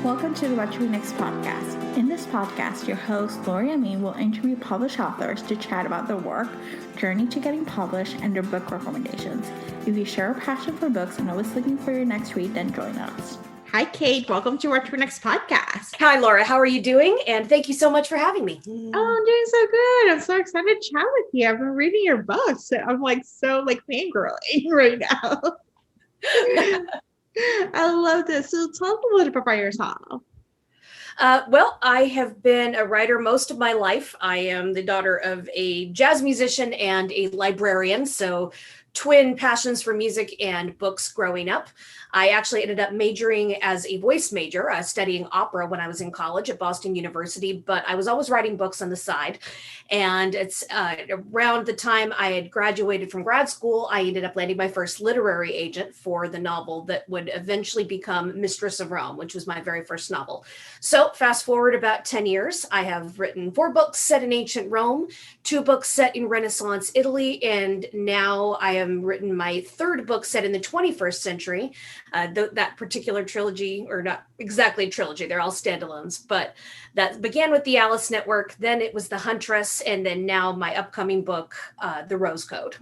Welcome to the WWII podcast. In this podcast, your host, Lori Amin, will interview published authors to chat about their work, journey to getting published, and their book recommendations. If you share a passion for books and always looking for your next read, then join us. Hi, Kate. Welcome to WWII podcast. Hi, Laura. How are you doing? And thank you so much for having me. Oh, I'm doing so good. I'm so excited to chat with you. I've been reading your books. I'm so fangirling right now. I love this. So tell us a little bit about yourself. Well, I have been a writer most of my life. I am the daughter of a jazz musician and a librarian, so twin passions for music and books growing up. I actually ended up majoring as a voice major, studying opera when I was in college at Boston University, but I was always writing books on the side. And it's around the time I had graduated from grad school, I ended up landing my first literary agent for the novel that would eventually become Mistress of Rome, which was my very first novel. So fast forward about 10 years, I have written 4 books set in ancient Rome, 2 books set in Renaissance Italy, and now I have written my 3rd book set in the 21st century. That particular trilogy, or not exactly a trilogy, they're all standalones, but that began with the Alice Network, then it was The Huntress, and then now my upcoming book, The Rose Code.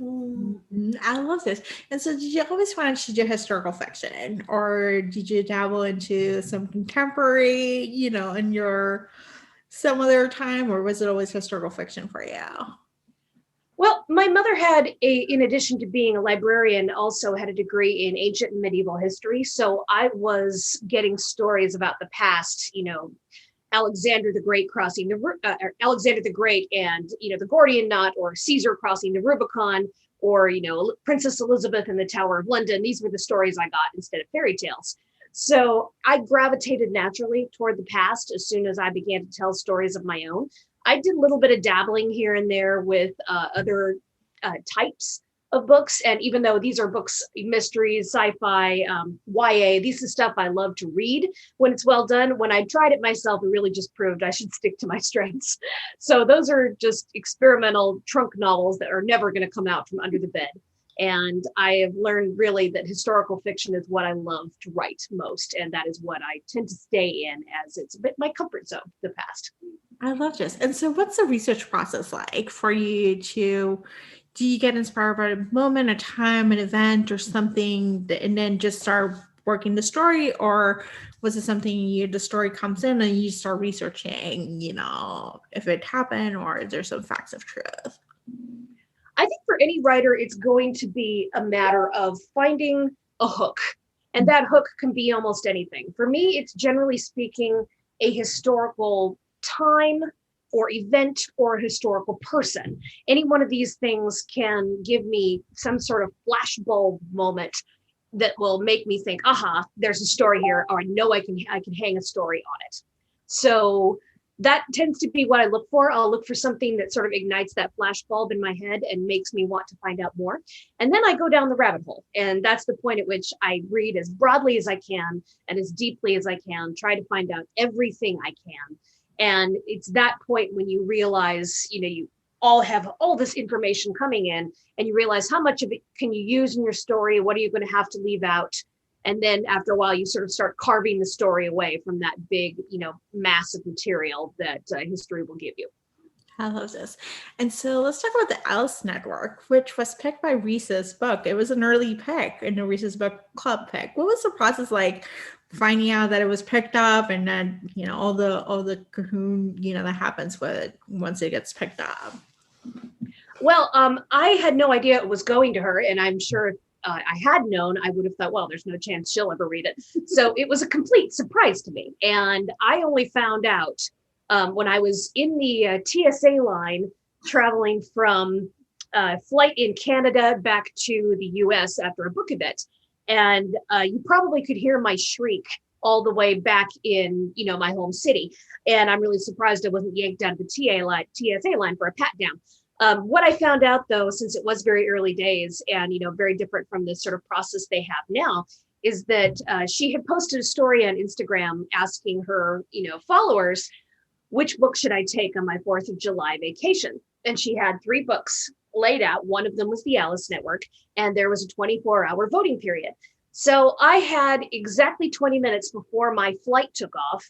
I love this. And so did you always want to do historical fiction, or did you dabble into some contemporary, in your some other time, or was it always historical fiction for you? Well, my mother had in addition to being a librarian, also had a degree in ancient and medieval history. So I was getting stories about the past, Alexander the Great crossing Alexander the Great and, the Gordian Knot, or Caesar crossing the Rubicon, or, Princess Elizabeth and the Tower of London. These were the stories I got instead of fairy tales. So I gravitated naturally toward the past as soon as I began to tell stories of my own. I did a little bit of dabbling here and there with other types of books. And even though these are books, mysteries, sci-fi, YA, these are stuff I love to read when it's well done. When I tried it myself, it really just proved I should stick to my strengths. So those are just experimental trunk novels that are never going to come out from under the bed. And I have learned really that historical fiction is what I love to write most. And that is what I tend to stay in, as it's a bit my comfort zone, the past. I love this. And so what's the research process like for you do you get inspired by a moment, a time, an event, or something, and then just start working the story? Or was it something the story comes in and you start researching, if it happened, or is there some facts of truth? I think for any writer, it's going to be a matter of finding a hook. And that hook can be almost anything. For me, it's generally speaking a historical time or event or a historical person. Any one of these things can give me some sort of flashbulb moment that will make me think, aha, there's a story here, or I know I can hang a story on it. So that tends to be what I look for. I'll look for something that sort of ignites that flashbulb in my head and makes me want to find out more. And then I go down the rabbit hole. And that's the point at which I read as broadly as I can and as deeply as I can, try to find out everything I can. And it's that point when you realize, you all have all this information coming in, and you realize how much of it can you use in your story? What are you going to have to leave out? And then after a while, you sort of start carving the story away from that big, mass of material that history will give you. I love this. And so let's talk about the Alice Network, which was picked by Reese's book. It was an early pick in the Reese's book club pick. What was the process like finding out that it was picked up, and then, all the cahoon, that happens with it once it gets picked up? Well, I had no idea it was going to her, and I'm sure I had known, I would have thought, well, there's no chance she'll ever read it. So it was a complete surprise to me. And I only found out when I was in the TSA line traveling from a flight in Canada back to the US after a book event. And you probably could hear my shriek all the way back in, my home city. And I'm really surprised I wasn't yanked out of the TSA line for a pat down. What I found out, though, since it was very early days and, very different from the sort of process they have now, is that she had posted a story on Instagram asking her, followers, which book should I take on my 4th of July vacation? And she had 3 books laid out. One of them was the Alice Network, and there was a 24-hour voting period. So I had exactly 20 minutes before my flight took off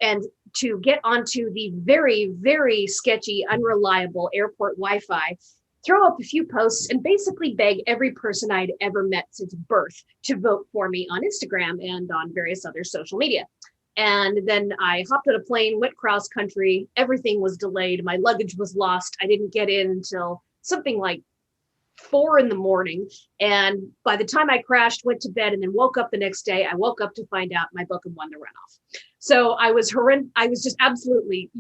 and to get onto the very, very sketchy, unreliable airport Wi-Fi, throw up a few posts and basically beg every person I'd ever met since birth to vote for me on Instagram and on various other social media. And then I hopped on a plane, went cross country. Everything was delayed. My luggage was lost. I didn't get in until something like 4 a.m. And by the time I crashed, went to bed, and then woke up the next day, I woke up to find out my book had won the runoff. So I was I was just absolutely,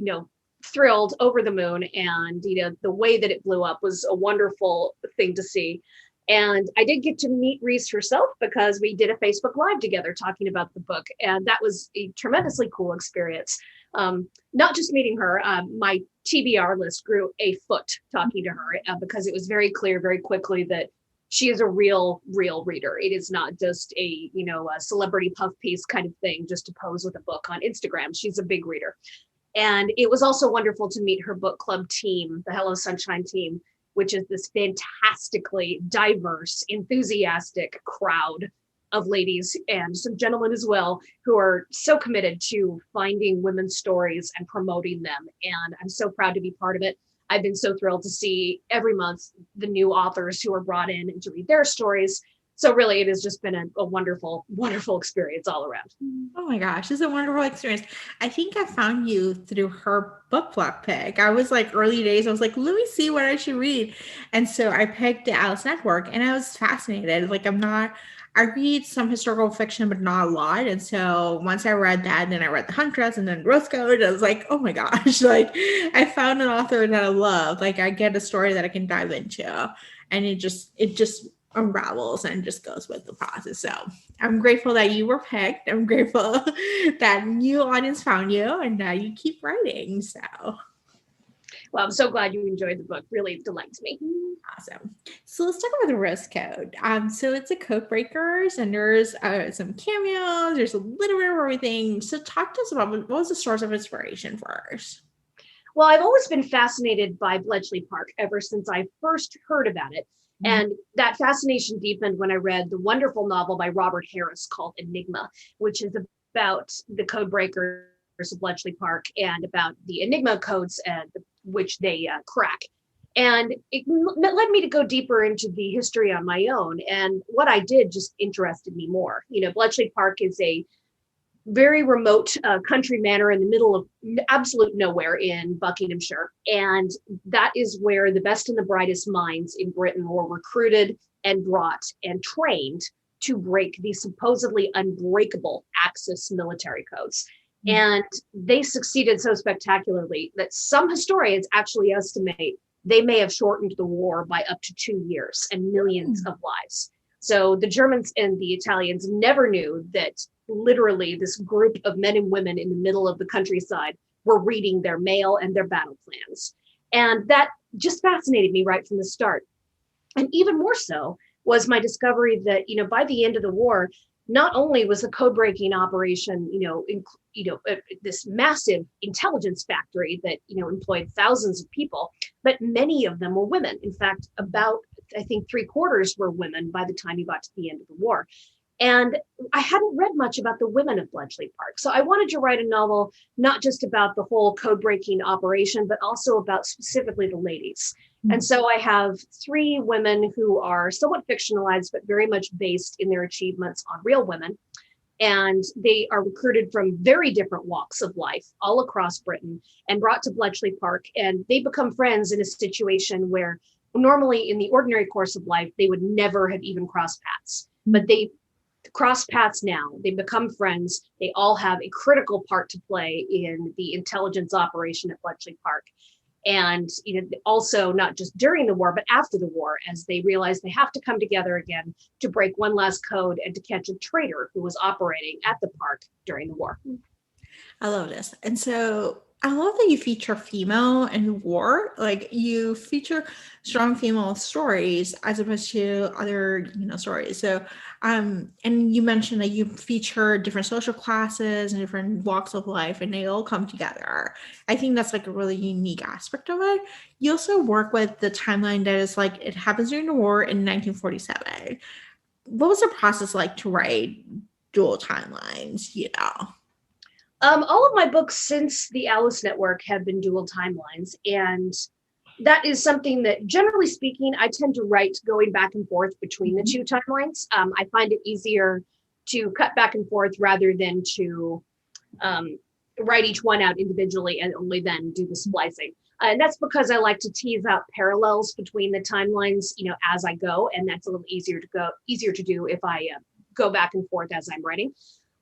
thrilled, over the moon. And, the way that it blew up was a wonderful thing to see. And I did get to meet Reese herself because we did a Facebook Live together talking about the book. And that was a tremendously cool experience. Not just meeting her, my TBR list grew a foot talking to her because it was very clear very quickly that she is a real reader. It is not just a celebrity puff piece kind of thing just to pose with a book on Instagram. She's a big reader. And it was also wonderful to meet her book club team, the Hello Sunshine team, which is this fantastically diverse, enthusiastic crowd of ladies and some gentlemen as well, who are so committed to finding women's stories and promoting them. And I'm so proud to be part of it. I've been so thrilled to see every month the new authors who are brought in and to read their stories. So really, it has just been a wonderful, wonderful experience all around. Oh my gosh, it's a wonderful experience. I think I found you through her book club pick. I was like early days, I was like, let me see what I should read. And so I picked the Alice Network and I was fascinated. Like I read some historical fiction, but not a lot. And so once I read that, then I read The Huntress and then Rose Code, I was like, oh my gosh, like I found an author that I love. Like I get a story that I can dive into. And it just unravels and just goes with the process. So I'm grateful that you were picked. I'm grateful that new audience found you and now you keep writing. So well, I'm so glad you enjoyed the book. Really delights me. Awesome. So let's talk about the Rose Code. So it's a Codebreakers and there's some cameos. There's a little bit of everything. So talk to us about what was the source of inspiration first? Well, I've always been fascinated by Bletchley Park ever since I first heard about it. And that fascination deepened when I read the wonderful novel by Robert Harris called Enigma, which is about the codebreakers of Bletchley Park and about the Enigma codes which they crack. And it led me to go deeper into the history on my own. And what I did just interested me more. Bletchley Park is a very remote country manor in the middle of absolute nowhere in Buckinghamshire. And that is where the best and the brightest minds in Britain were recruited and brought and trained to break the supposedly unbreakable Axis military codes. And they succeeded so spectacularly that some historians actually estimate they may have shortened the war by up to 2 years and millions of lives. So the Germans and the Italians never knew that literally this group of men and women in the middle of the countryside were reading their mail and their battle plans. And that just fascinated me right from the start. And even more so was my discovery that, by the end of the war, not only was the code breaking operation, this massive intelligence factory that, employed thousands of people, but many of them were women. In fact, about, I think 3/4 were women by the time you got to the end of the war. And I hadn't read much about the women of Bletchley Park. So I wanted to write a novel, not just about the whole code breaking operation, but also about specifically the ladies. And so I have 3 women who are somewhat fictionalized, but very much based in their achievements on real women. And they are recruited from very different walks of life all across Britain and brought to Bletchley Park. And they become friends in a situation where normally in the ordinary course of life, they would never have even crossed paths. But they cross paths now. They become friends. They all have a critical part to play in the intelligence operation at Bletchley Park. And also not just during the war, but after the war, as they realize they have to come together again to break one last code and to catch a traitor who was operating at the park during the war. I love this. And so I love that you feature female in war. Like you feature strong female stories as opposed to other, stories. So, and you mentioned that you feature different social classes and different walks of life, and they all come together. I think that's like a really unique aspect of it. You also work with the timeline that is like it happens during the war in 1947. what was the process like to write dual timelines, you know? All of my books since the Alice Network have been dual timelines, and that is something that, generally speaking, I tend to write going back and forth between the two timelines. I find it easier to cut back and forth rather than to write each one out individually and only then do the splicing. And that's because I like to tease out parallels between the timelines, as I go, and that's a little easier to do if I go back and forth as I'm writing.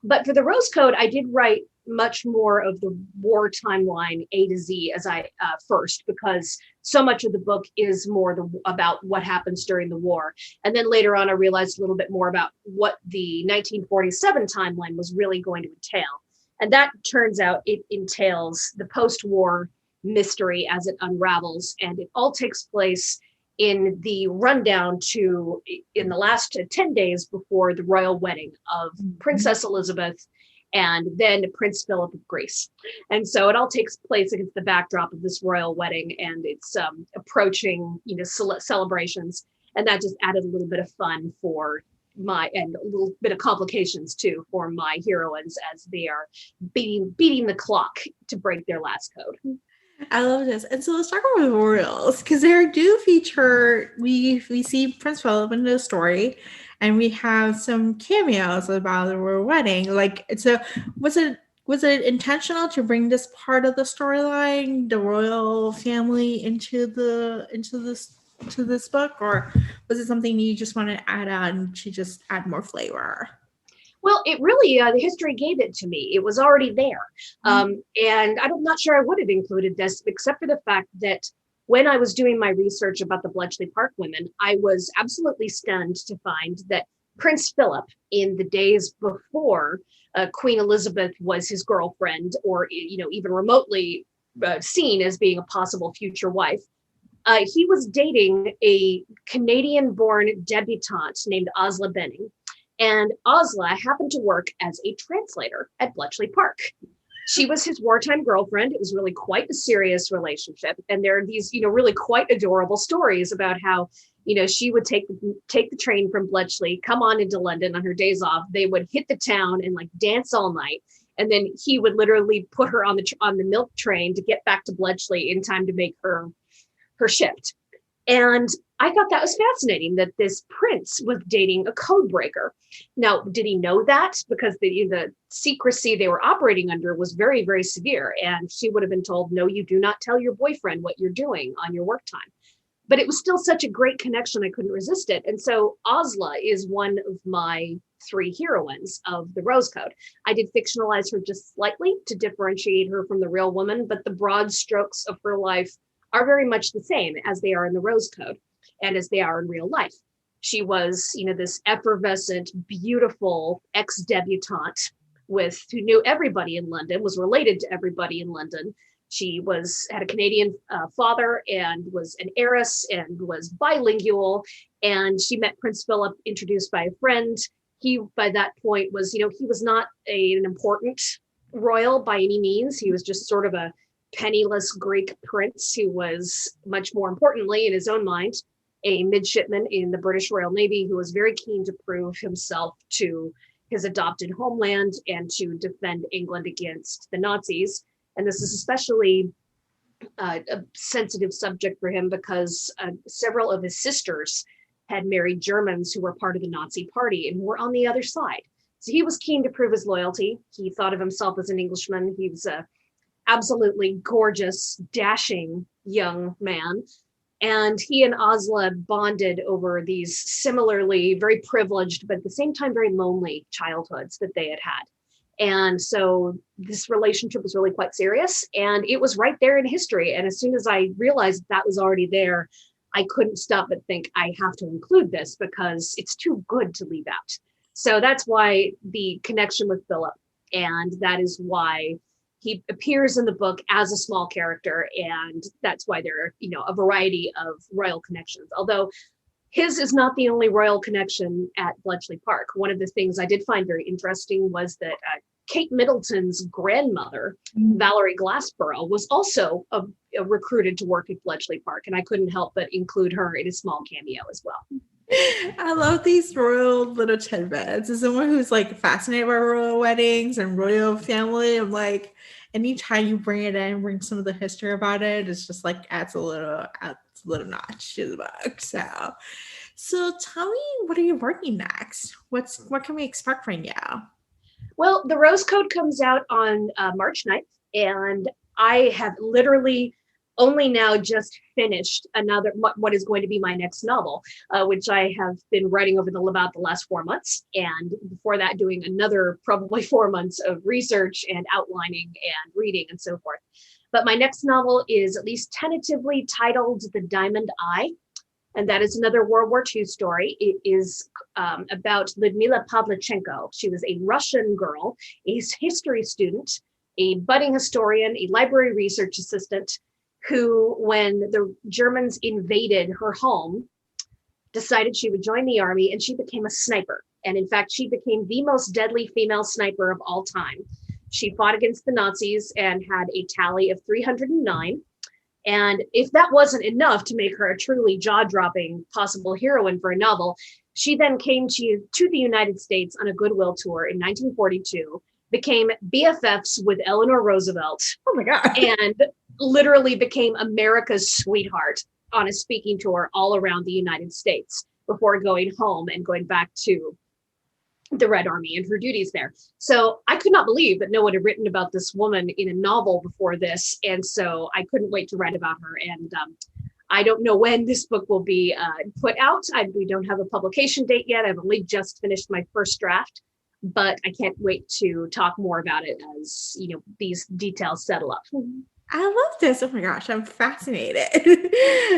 But for the Rose Code, I did write much more of the war timeline A to Z as I first, because so much of the book is more about what happens during the war. And then later on, I realized a little bit more about what the 1947 timeline was really going to entail. And that turns out it entails the post-war mystery as it unravels. And it all takes place in the rundown in the last 10 days before the royal wedding of Princess Elizabeth and then Prince Philip of Greece. And so it all takes place against the backdrop of this royal wedding and its approaching, celebrations. And that just added a little bit of fun and a little bit of complications too for my heroines as they are beating the clock to break their last code. I love this. And so let's talk about royals, because they do feature, we see Prince Philip in the story, and we have some cameos about the royal wedding. Like, so was it intentional to bring this part of the storyline, the royal family, into this book, or was it something you just want to add on to just add more flavor? Well, it really, the history gave it to me. It was already there. And I'm not sure I would have included this, except for the fact that when I was doing my research about the Bletchley Park women, I was absolutely stunned to find that Prince Philip, in the days before Queen Elizabeth was his girlfriend, or even remotely seen as being a possible future wife, he was dating a Canadian-born debutante named Osla Benning. And Osla happened to work as a translator at Bletchley Park. She was his wartime girlfriend. It was really quite a serious relationship. And there are these, really quite adorable stories about how, she would take the train from Bletchley, come on into London on her days off. They would hit the town and dance all night. And then he would literally put her on the milk train to get back to Bletchley in time to make her shift. And I thought that was fascinating that this prince was dating a codebreaker. Now, did he know that? Because the secrecy they were operating under was very, very severe. And she would have been told, no, you do not tell your boyfriend what you're doing on your work time. But it was still such a great connection, I couldn't resist it. And so Osla is one of my 3 heroines of the Rose Code. I did fictionalize her just slightly to differentiate her from the real woman, but the broad strokes of her life are very much the same as they are in the Rose Code and as they are in real life. She was, this effervescent, beautiful ex-debutante who knew everybody in London, was related to everybody in London. She had a Canadian father and was an heiress and was bilingual. And she met Prince Philip, introduced by a friend. He, by that point, was, he was not an important royal by any means. He was just sort of a penniless Greek prince who was, much more importantly in his own mind, a midshipman in the British Royal Navy who was very keen to prove himself to his adopted homeland and to defend England against the Nazis. And this is especially a sensitive subject for him because several of his sisters had married Germans who were part of the Nazi party and were on the other side. So he was keen to prove his loyalty. He thought of himself as an Englishman. He was a absolutely gorgeous, dashing young man. And he and Osla bonded over these similarly very privileged, but at the same time, very lonely childhoods that they had had. And so this relationship was really quite serious, and it was right there in history. And as soon as I realized that was already there, I couldn't stop but think I have to include this because it's too good to leave out. So that's why the connection with Philip, and that is why he appears in the book as a small character, and that's why there are, a variety of royal connections. Although his is not the only royal connection at Bletchley Park. One of the things I did find very interesting was that Kate Middleton's grandmother, Valerie Glassborough, was also recruited to work at Bletchley Park, and I couldn't help but include her in a small cameo as well. I love these royal little tidbits. As someone who's like fascinated by royal weddings and royal family, I'm like, anytime you bring it in, bring some of the history about it, it's just like adds a little notch to the book. So tell me, what are you working next? What can we expect from you? Well, the Rose Code comes out on March 9th, and I have literally only now just finished another what is going to be my next novel, which I have been writing over about the last 4 months, and before that, doing another probably 4 months of research and outlining and reading and so forth. But my next novel is at least tentatively titled The Diamond Eye, and that is another World War II story. It is about Lyudmila Pavlichenko. She was a Russian girl, a history student, a budding historian, a library research assistant, who, when the Germans invaded her home, decided she would join the army, and she became a sniper. And in fact, she became the most deadly female sniper of all time. She fought against the Nazis and had a tally of 309. And if that wasn't enough to make her a truly jaw-dropping possible heroine for a novel, she then came to the United States on a goodwill tour in 1942, became BFFs with Eleanor Roosevelt. Oh my God. And literally became America's sweetheart on a speaking tour all around the United States before going home and going back to the Red Army and her duties there. So I could not believe that no one had written about this woman in a novel before this. And so I couldn't wait to write about her. And I don't know when this book will be put out. We don't have a publication date yet. I've only just finished my first draft, but I can't wait to talk more about it as, you know, these details settle up. I love this. Oh my gosh, I'm fascinated.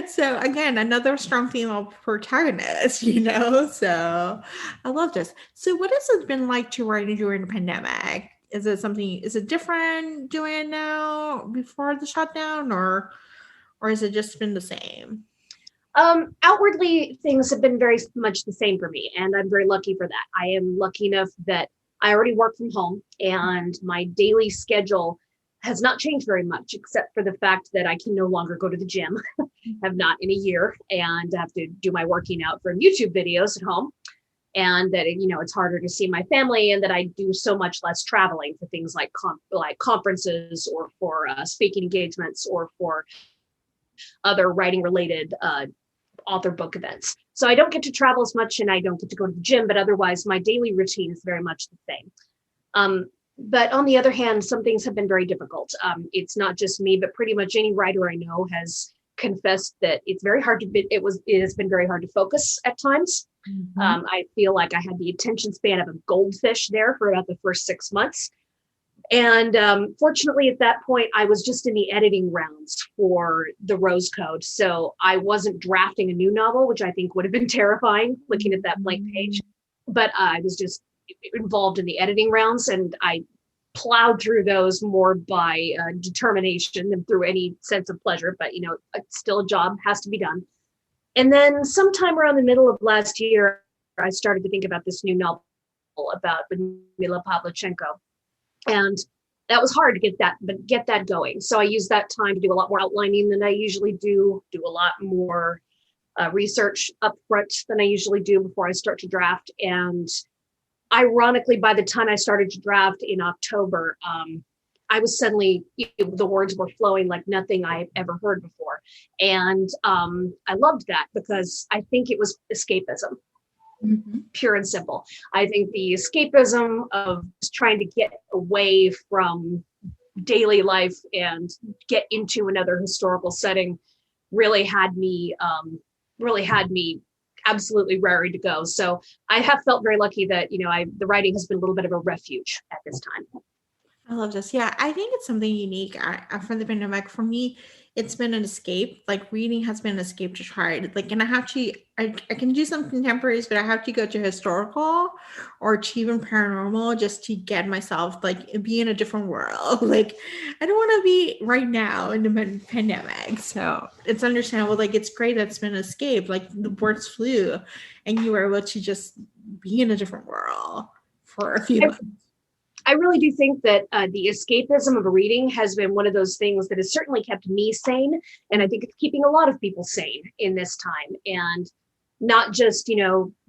So again, another strong female protagonist, you know? So I love this. So what has it been like to write during the pandemic? Is it different doing it now before the shutdown or has it just been the same? Outwardly, things have been very much the same for me, and I'm very lucky for that. I am lucky enough that I already work from home, and my daily schedule has not changed very much, except for the fact that I can no longer go to the gym, have not in a year, and have to do my working out from YouTube videos at home. And that, you know, it's harder to see my family, and that I do so much less traveling for things like conferences, or for speaking engagements, or for other writing related author book events. So I don't get to travel as much, and I don't get to go to the gym, but otherwise my daily routine is very much the same. But on the other hand, some things have been very difficult. It's not just me, but pretty much any writer I know has confessed that it's very hard to it has been very hard to focus at times. Mm-hmm. I feel like I had the attention span of a goldfish there for about the first 6 months. And fortunately, at that point, I was just in the editing rounds for the Rose Code. So I wasn't drafting a new novel, which I think would have been terrifying looking at that blank page. But I was just involved in the editing rounds, and I plowed through those more by determination than through any sense of pleasure. But, you know, still a job has to be done. And then sometime around the middle of last year, I started to think about this new novel about Lyudmila Pavlichenko. And that was hard to get that going. So I used that time to do a lot more outlining than I usually do a lot more research up front than I usually do before I start to draft. And ironically, by the time I started to draft in October, I was suddenly, the words were flowing like nothing I ever heard before. And I loved that because I think it was escapism. Mm-hmm. Pure and simple. I think the escapism of trying to get away from daily life and get into another historical setting really had me absolutely raring to go. So I have felt very lucky that, you know, the writing has been a little bit of a refuge at this time. I love this. Yeah, I think it's something unique from the pandemic. For me, it's been an escape. Like reading has been an escape to try it. Like, and I can do some contemporaries, but I have to go to historical or to even paranormal just to get myself like be in a different world. Like, I don't want to be right now in the pandemic. So it's understandable. Like, it's great that it's been an escape. Like the birds flew, and you were able to just be in a different world for a few months. I really do think that the escapism of reading has been one of those things that has certainly kept me sane. And I think it's keeping a lot of people sane in this time. And not just,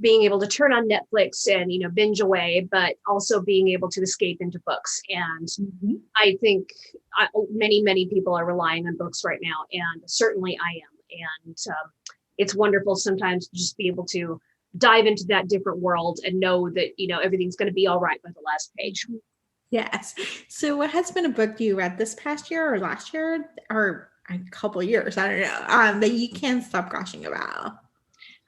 being able to turn on Netflix and, binge away, but also being able to escape into books. And Mhm. I think many, many people are relying on books right now, and certainly I am. And it's wonderful sometimes to just be able to dive into that different world and know that, everything's going to be all right by the last page. Yes. So, what has been a book you read this past year or last year or a couple of years? I don't know. That you can't stop gushing about.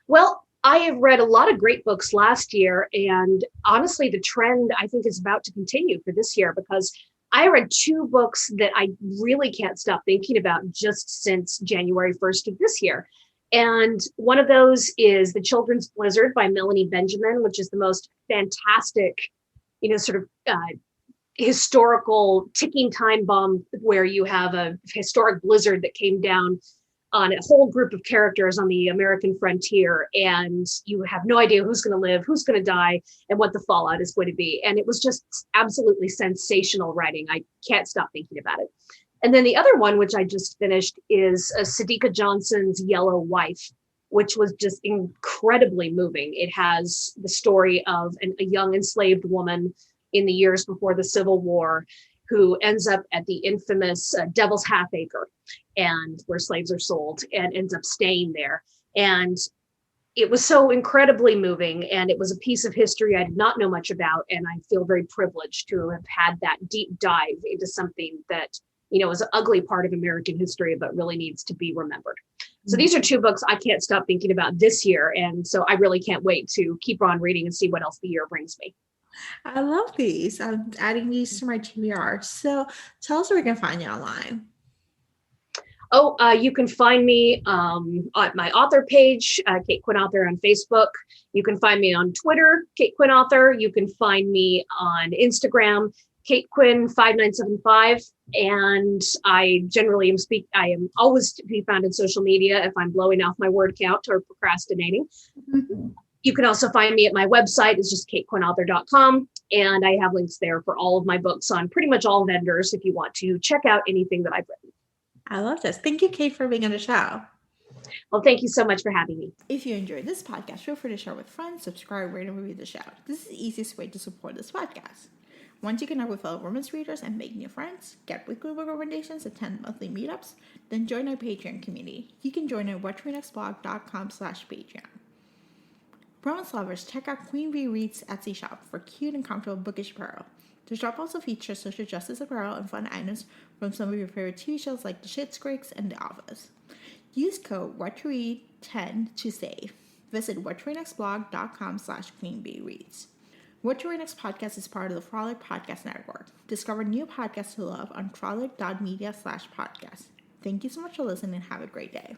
Well, I have read a lot of great books last year, and honestly, the trend I think is about to continue for this year because I read two books that I really can't stop thinking about just since January 1st of this year. And one of those is The Children's Blizzard by Melanie Benjamin, which is the most fantastic, sort of historical ticking time bomb where you have a historic blizzard that came down on a whole group of characters on the American frontier, and you have no idea who's going to live, who's going to die, and what the fallout is going to be. And it was just absolutely sensational writing. I can't stop thinking about it. And then the other one, which I just finished, is Sadika Johnson's Yellow Wife, which was just incredibly moving. It has the story of a young enslaved woman in the years before the Civil War who ends up at the infamous Devil's Half Acre, and where slaves are sold, and ends up staying there. And it was so incredibly moving, and it was a piece of history I did not know much about, and I feel very privileged to have had that deep dive into something that is an ugly part of American history but really needs to be remembered. So these are two books I can't stop thinking about this year, and so I really can't wait to keep on reading and see what else the year brings me. I love these. I'm adding these to my TBR. So, tell us where we can find you online. Oh, you can find me on my author page, Kate Quinn Author on Facebook. You can find me on Twitter, Kate Quinn Author. You can find me on Instagram, Kate Quinn 5975. And I generally I am always to be found in social media if I'm blowing off my word count or procrastinating. Mhm. You can also find me at my website. It's just katequinnauthor.com. And I have links there for all of my books on pretty much all vendors if you want to check out anything that I've written. I love this. Thank you, Kate, for being on the show. Well, thank you so much for having me. If you enjoyed this podcast, feel free to share with friends, subscribe, rate, and review the show. This is the easiest way to support this podcast. Once you connect with fellow romance readers and make new friends, get weekly book recommendations, attend monthly meetups, then join our Patreon community. You can join at whattoreadnextblog.com/Patreon. Romance lovers, check out Queen Bee Reads Etsy shop for cute and comfortable bookish apparel. The shop also features social justice apparel and fun items from some of your favorite TV shows like The Schitt's Creek and The Office. Use code WhatToRead10 to save. Visit whattoreadnextblog.com/QueenBeeReads. What to Read Next podcast is part of the Frolic Podcast Network. Discover new podcasts to love on frolic.media/podcast. Thank you so much for listening and have a great day.